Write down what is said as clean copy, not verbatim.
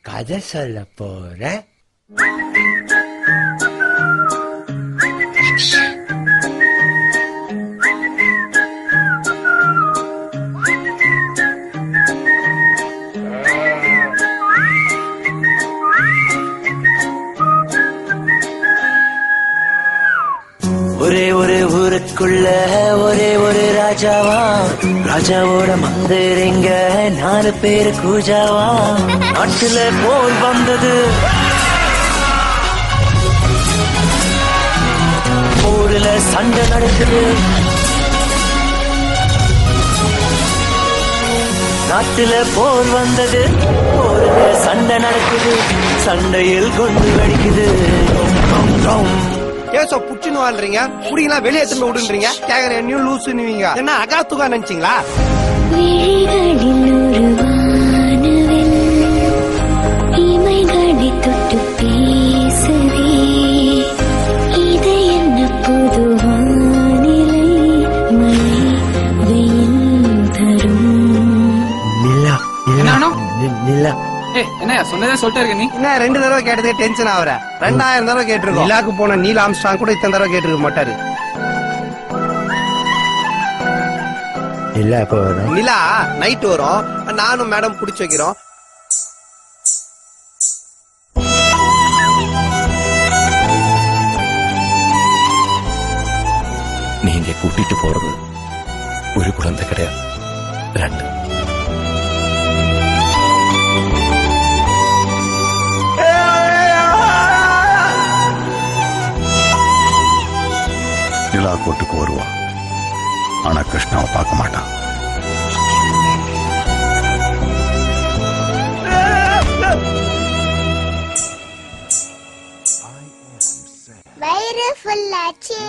கதை சொல்ல போறேன். ஒரே ஒரு ஊருக்குள்ள ஒரே ஒரு ராஜாவா, ராஜாவோட மந்திரிங்க 4 பேரு கூஜாவா. நாட்டுல போர் வந்தது, போர்ல சண்டை நடக்குது. நாட்டுல போர் வந்தது, போர்ல சண்டை நடக்குது. சண்டையில் கொண்டு வெடிக்குது. ஏசோ புச்சுன்னு வாழ்றீங்க, குடிங்களா வெளியே திரும்ப விடுன்றீங்க. கேக்குற என்னையும் லூசுன்னுவீங்க. என்ன அகாத்துக்கா நினைச்சீங்களா? தொட்டு பேசுதே, இது என்ன புது வானிலை, மழை வெயில் தரும். நிலா என்ன சொன்னதே சொல்லிட்டு இருக்க நீ? என்ன 2 தடவை கேட்டதுக்கு டென்ஷன் ஆகுற? 2000 தடவை கேட்டிருக்கோம். நிலாக்கு போன நீல் ஆம்ஸ்ட்ராங் கூட இத்தனை தடவை கேட்டிருக்க மாட்டாரு. நிலா எப்ப வரும்? நிலா நைட் வரும். நானும் மேடம் புடிச்சு வைக்கிறோம். நீங்க கூட்டிட்டு போறது ஒரு குழந்தை கிடையாது, 2. நிலா கோட்டுக்கு வருவான், ஆனா கிருஷ்ணாவை பார்க்க மாட்டான். வயிறு ஃபுல்லாச்சு.